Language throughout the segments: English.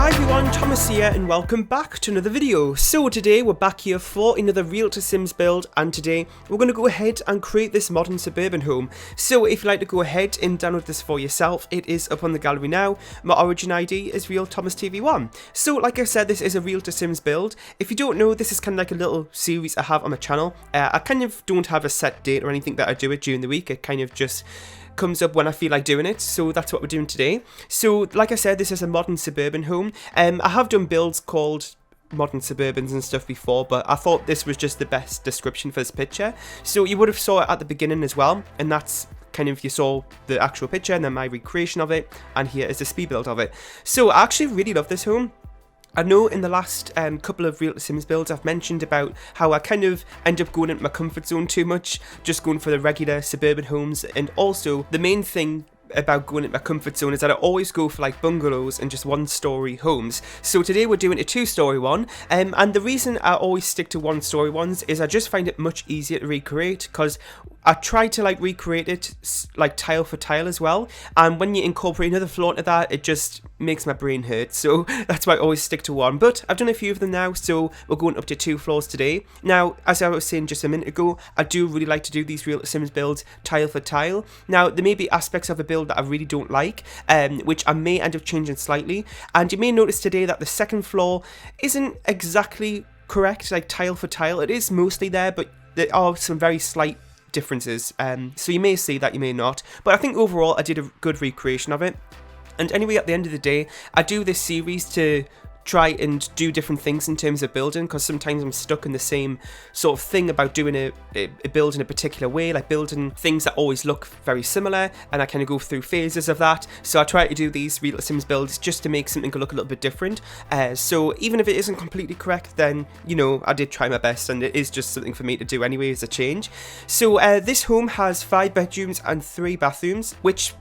Hi everyone, Thomas here and welcome back to another video. So today we're back here for another Real to Sims build, and today we're going to go ahead and create this modern suburban home. So if you'd like to go ahead and download this for yourself, it is up on the gallery now. My origin ID is Real Thomas TV1. So like I said, this is a Real to Sims build. If you don't know, this is kind of like a little series I have on my channel. I kind of don't have a set date or anything that I do it during the week. It kind of just comes up when I feel like doing it, so that's what we're doing today. So like I said, this is a modern suburban home. I have done builds called modern suburbans and stuff before, but I thought this was just the best description for this picture. So you would have saw it at the beginning as well, and that's kind of, you saw the actual picture and then my recreation of it, and here is the speed build of it. So I actually really love this home. I know in the last couple of Real Sims builds I've mentioned about how I kind of end up going into my comfort zone too much, just going for the regular suburban homes, and also the main thing about going into my comfort zone is that I always go for like bungalows and just one-story homes. So today we're doing a two-story one, and the reason I always stick to one-story ones is I just find it much easier to recreate, because I try to like recreate it like tile for tile as well, and when you incorporate another floor into that, it just makes my brain hurt, so that's why I always stick to one. But I've done a few of them now, so we're going up to 2 floors today. Now, as I was saying just a minute ago, I do really like to do these Real Sims builds tile for tile. Now, there may be aspects of a build that I really don't like, which I may end up changing slightly, and you may notice today that the second floor isn't exactly correct, like tile for tile. It is mostly there, but there are some very slight differences, so you may see that, you may not, but I think overall I did a good recreation of it. And anyway, at the end of the day, I do this series to try and do different things in terms of building, because sometimes I'm stuck in the same sort of thing about doing a build in a particular way, like building things that always look very similar, and I kind of go through phases of that. So I try to do these Real Sims builds just to make something look a little bit different. So even if it isn't completely correct, then, you know, I did try my best, and it is just something for me to do anyway as a change. So this home has 5 bedrooms and 3 bathrooms, which,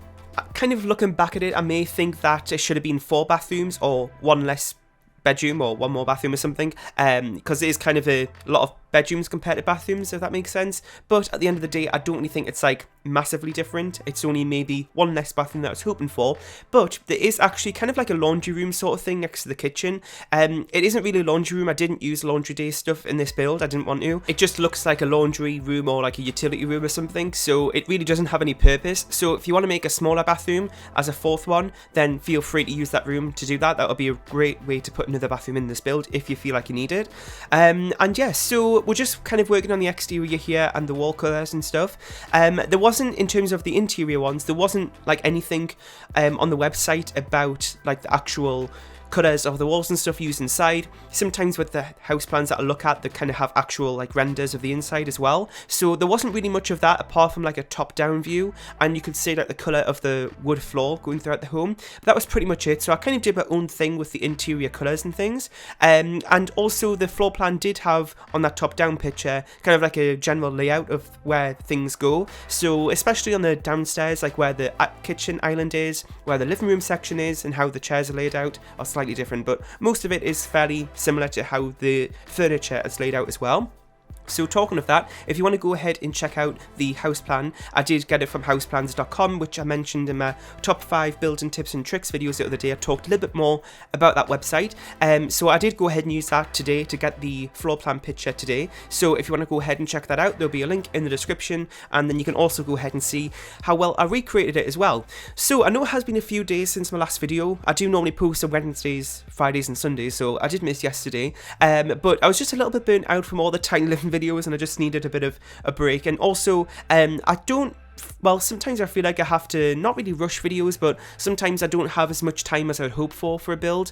kind of looking back at it, I may think that it should have been 4 bathrooms or 1 less bedroom or 1 more bathroom or something, because it is kind of a lot of bedrooms compared to bathrooms, if that makes sense. But at the end of the day, I don't really think it's like massively different. It's only maybe 1 less bathroom that I was hoping for, but there is actually kind of like a laundry room sort of thing next to the kitchen. It isn't really a laundry room. I didn't use laundry day stuff in this build, I didn't want to. It just looks like a laundry room or like a utility room or something, so it really doesn't have any purpose. So if you want to make a smaller bathroom as a 4th one, then feel free to use that room to do that. That would be a great way to put another bathroom in this build if you feel like you need it. And yeah, so we're just kind of working on the exterior here and the wall colours and stuff. There wasn't, in terms of the interior ones, there wasn't like anything on the website about like the actual colours of the walls and stuff used inside. Sometimes with the house plans that I look at, they kind of have actual like renders of the inside as well, so there wasn't really much of that apart from like a top-down view, and you could see like the colour of the wood floor going throughout the home. But that was pretty much it. So I kind of did my own thing with the interior colours and things, and also the floor plan did have on that top-down picture kind of like a general layout of where things go. So especially on the downstairs, like where the kitchen island is, where the living room section is, and how the chairs are laid out are slightly different, but most of it is fairly similar to how the furniture is laid out as well. So talking of that, if you want to go ahead and check out the house plan, I did get it from houseplans.com, which I mentioned in my top 5 building tips and tricks videos the other day. I talked a little bit more about that website, so I did go ahead and use that today to get the floor plan picture today. So if you want to go ahead and check that out, there'll be a link in the description, and then you can also go ahead and see how well I recreated it as well. So I know it has been a few days since my last video. I do normally post on Wednesdays, Fridays and Sundays, so I did miss yesterday, but I was just a little bit burnt out from all the tiny living videos, and I just needed a bit of a break. And also sometimes I feel like I have to not really rush videos, but sometimes I don't have as much time as I'd hope for a build,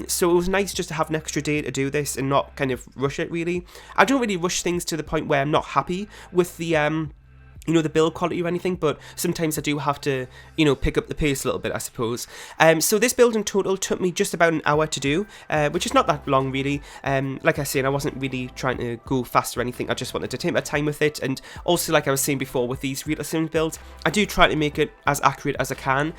so it was nice just to have an extra day to do this and not kind of rush it really. I don't really rush things to the point where I'm not happy with the you know, the build quality or anything, but sometimes I do have to, you know, pick up the pace a little bit, I suppose. So this build in total took me just about an hour to do, which is not that long really. Like I said, I wasn't really trying to go fast or anything. I just wanted to take my time with it, and also, like I was saying before, with these Real Sims builds, I do try to make it as accurate as I can.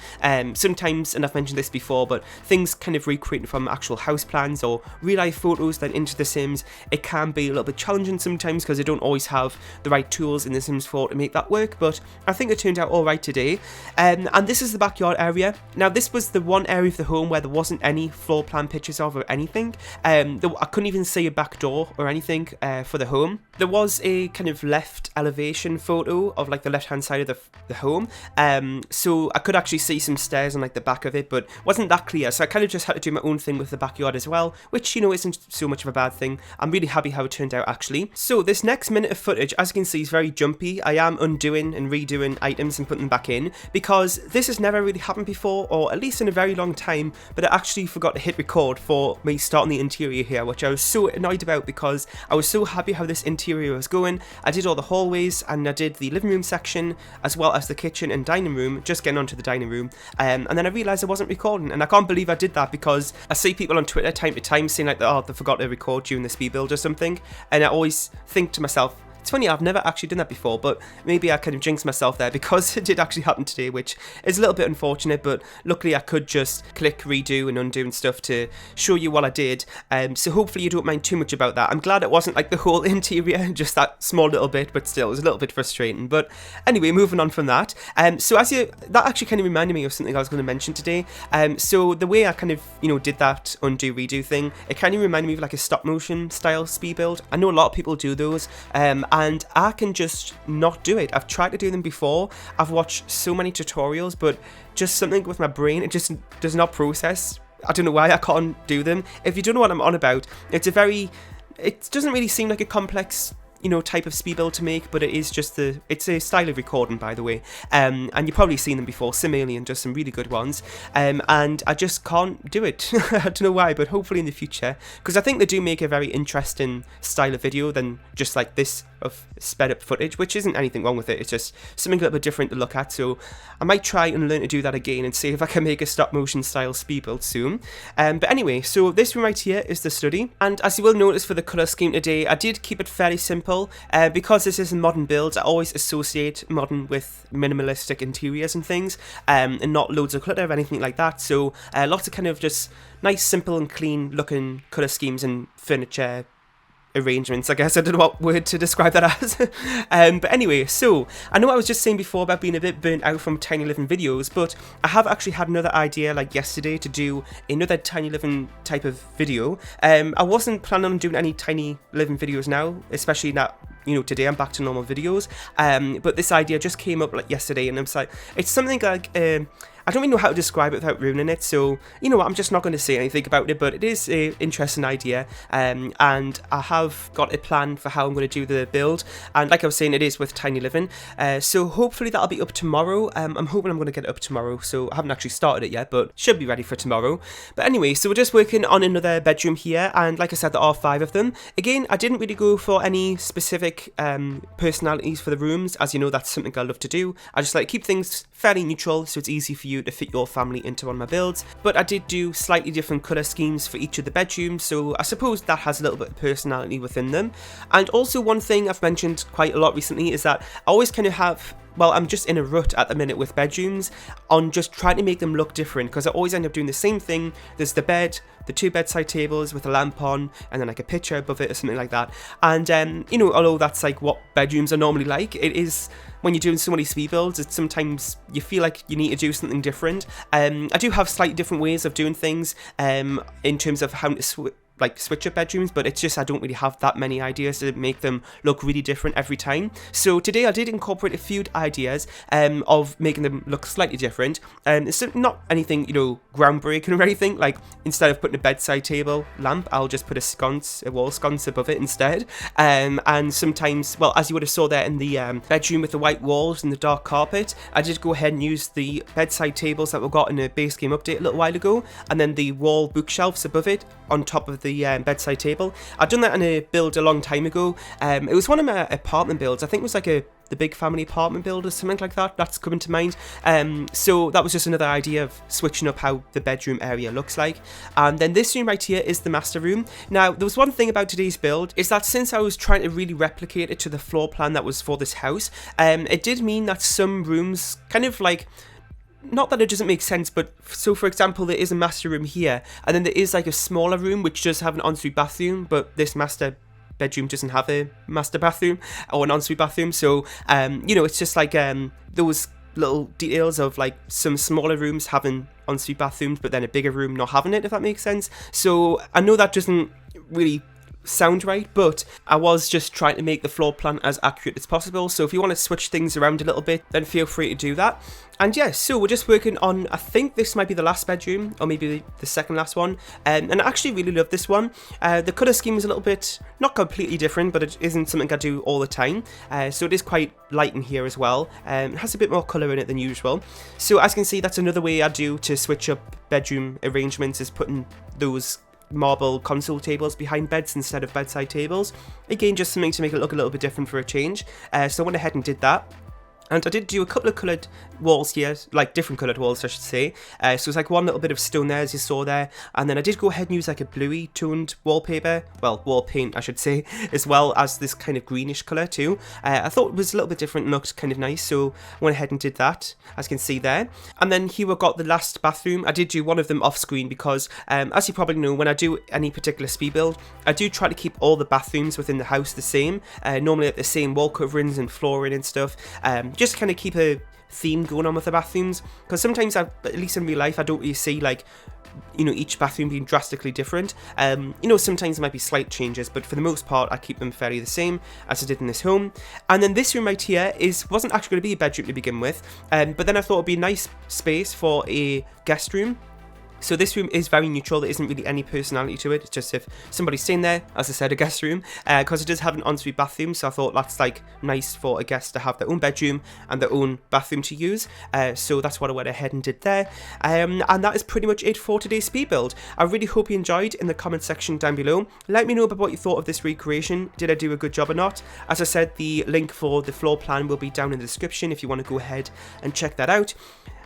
Sometimes, and I've mentioned this before, but things kind of recreating from actual house plans or real life photos then into the Sims, it can be a little bit challenging sometimes because I don't always have the right tools in the Sims 4 to make that that work, but I think it turned out alright today. And this is the backyard area. Now this was the one area of the home where there wasn't any floor plan pictures of or anything. I couldn't even see a back door or anything for the home. There was a kind of left elevation photo of like the left hand side of the home, so I could actually see some stairs on like the back of it, but wasn't that clear, so I kind of just had to do my own thing with the backyard as well, which, you know, isn't so much of a bad thing. I'm really happy how it turned out actually. So this next minute of footage, as you can see, is very jumpy. I am undoing and redoing items and putting them back in, because this has never really happened before, or at least in a very long time, but I actually forgot to hit record for me starting the interior here, which I was so annoyed about because I was so happy how this interior was going. I did all the hallways and I did the living room section as well as the kitchen and dining room, just getting onto the dining room, and then I realised I wasn't recording, and I can't believe I did that, because I see people on Twitter time to time saying like, oh, they forgot to record during the speed build or something, and I always think to myself, it's funny, I've never actually done that before, but maybe I kind of jinxed myself there because it did actually happen today, which is a little bit unfortunate, but luckily I could just click redo and undo and stuff to show you what I did, so hopefully you don't mind too much about that. I'm glad it wasn't like the whole interior, just that small little bit, but still, it was a little bit frustrating. But anyway, moving on from that, so that actually kind of reminded me of something I was going to mention today. So the way I kind of, you know, did that undo redo thing, it kind of reminded me of like a stop motion style speed build. I know a lot of people do those, and I can just not do it. I've tried to do them before, I've watched so many tutorials, but just something with my brain, it just does not process. I don't know why I can't do them. If you don't know what I'm on about, it doesn't really seem like a complex, you know, type of speed build to make, but it is just it's a style of recording, by the way, and you've probably seen them before. SimAlien does some really good ones, and I just can't do it. I don't know why, but hopefully in the future, because I think they do make a very interesting style of video than just like this of sped up footage, which isn't anything wrong with it, it's just something a little bit different to look at. So I might try and learn to do that again and see if I can make a stop motion style speed build soon. But anyway, so this room right here is the study, and as you will notice for the colour scheme today, I did keep it fairly simple, because this is a modern build. I always associate modern with minimalistic interiors and things, and not loads of clutter or anything like that. So lots of kind of just nice, simple and clean looking colour schemes and furniture arrangements, I guess. I don't know what word to describe that as. But anyway, so I know I was just saying before about being a bit burnt out from Tiny Living videos, but I have actually had another idea like yesterday to do another Tiny Living type of video. I wasn't planning on doing any Tiny Living videos now, especially not, you know, today I'm back to normal videos, but this idea just came up like yesterday, and I'm like, it's something like I don't really know how to describe it without ruining it, so you know what, I'm just not going to say anything about it, but it is an interesting idea, and I have got a plan for how I'm going to do the build, and like I was saying, it is with Tiny Living, so hopefully that'll be up tomorrow. I'm hoping I'm going to get it up tomorrow, so I haven't actually started it yet, but should be ready for tomorrow. But anyway, so we're just working on another bedroom here, and like I said, there are 5 of them. Again, I didn't really go for any specific personalities for the rooms, as you know, that's something I love to do. I just like to keep things fairly neutral, so it's easy for you to fit your family into one of my builds, but I did do slightly different colour schemes for each of the bedrooms, so I suppose that has a little bit of personality within them. And also one thing I've mentioned quite a lot recently is that I always kind of have, well, I'm just in a rut at the minute with bedrooms on just trying to make them look different, because I always end up doing the same thing. There's the bed, the 2 bedside tables with a lamp on, and then like a picture above it or something like that. And you know, although that's like what bedrooms are normally like, it is, when you're doing so many speed builds, it's sometimes you feel like you need to do something different. I do have slightly different ways of doing things in terms of how to switch up bedrooms, but it's just I don't really have that many ideas to make them look really different every time. So today I did incorporate a few ideas of making them look slightly different, and it's not anything, you know, groundbreaking or anything. Like, instead of putting a bedside table lamp, I'll just put a wall sconce above it instead. And sometimes, well, as you would have saw there in the bedroom with the white walls and the dark carpet, I did go ahead and use the bedside tables that we got in a base game update a little while ago, and then the wall bookshelves above it on top of the bedside table. I'd done that in a build a long time ago. It was one of my apartment builds. I think it was like the big family apartment build or something like that. That's coming to mind. So that was just another idea of switching up how the bedroom area looks like. And then this room right here is the master room. Now, there was one thing about today's build, is that since I was trying to really replicate it to the floor plan that was for this house, it did mean that some rooms kind of like, not that it doesn't make sense, but so for example, there is a master room here, and then there is like a smaller room which does have an ensuite bathroom, but this master bedroom doesn't have a master bathroom or an ensuite bathroom. So, you know, it's just like those little details of like some smaller rooms having ensuite bathrooms, but then a bigger room not having it, if that makes sense. So I know that doesn't really sound right, but I was just trying to make the floor plan as accurate as possible. So if you want to switch things around a little bit, then feel free to do that. And yeah, so we're just working on, I think this might be the last bedroom, or maybe the second last one, and I actually really love this one. The colour scheme is a little bit, not completely different, but it isn't something I do all the time, so it is quite light in here as well. It has a bit more colour in it than usual. So as you can see, that's another way I do to switch up bedroom arrangements, is putting those marble console tables behind beds instead of bedside tables. Again, just something to make it look a little bit different for a change. So I went ahead and did that. And I did do a couple of coloured walls here, like different coloured walls I should say. So it's like one little bit of stone there as you saw there. And then I did go ahead and use like a bluey toned wallpaper, well, wall paint I should say, as well as this kind of greenish colour too. I thought it was a little bit different and looked kind of nice, so I went ahead and did that, as you can see there. And then here we've got the last bathroom. I did do one of them off screen because, as you probably know, when I do any particular speed build, I do try to keep all the bathrooms within the house the same. Normally at the same wall coverings and flooring and stuff. Just kind of keep a theme going on with the bathrooms, because sometimes at least in real life I don't really see like, you know, each bathroom being drastically different. You know, sometimes there might be slight changes, but for the most part I keep them fairly the same as I did in this home. And then this room right here wasn't actually going to be a bedroom to begin with, but then I thought it'd be a nice space for a guest room. So this room is very neutral, there isn't really any personality to it, it's just if somebody's staying there, as I said, a guest room, because it does have an ensuite bathroom, so I thought that's like nice for a guest to have their own bedroom and their own bathroom to use, so that's what I went ahead and did there. And that is pretty much it for today's speed build. I really hope you enjoyed. In the comment section down below, let me know about what you thought of this recreation. Did I do a good job or not? As I said, the link for the floor plan will be down in the description if you want to go ahead and check that out.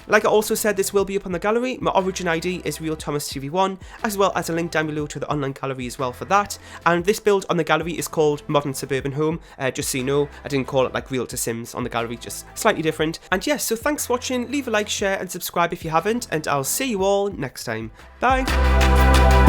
Like I also said, this will be up on the gallery. My origin ID is RealThomasTV1, as well as a link down below to the online gallery as well for that. And this build on the gallery is called Modern Suburban Home, just so you know. I didn't call it like Real to Sims on the gallery, just slightly different. And yes, so thanks for watching. Leave a like, share and subscribe if you haven't, and I'll see you all next time. Bye!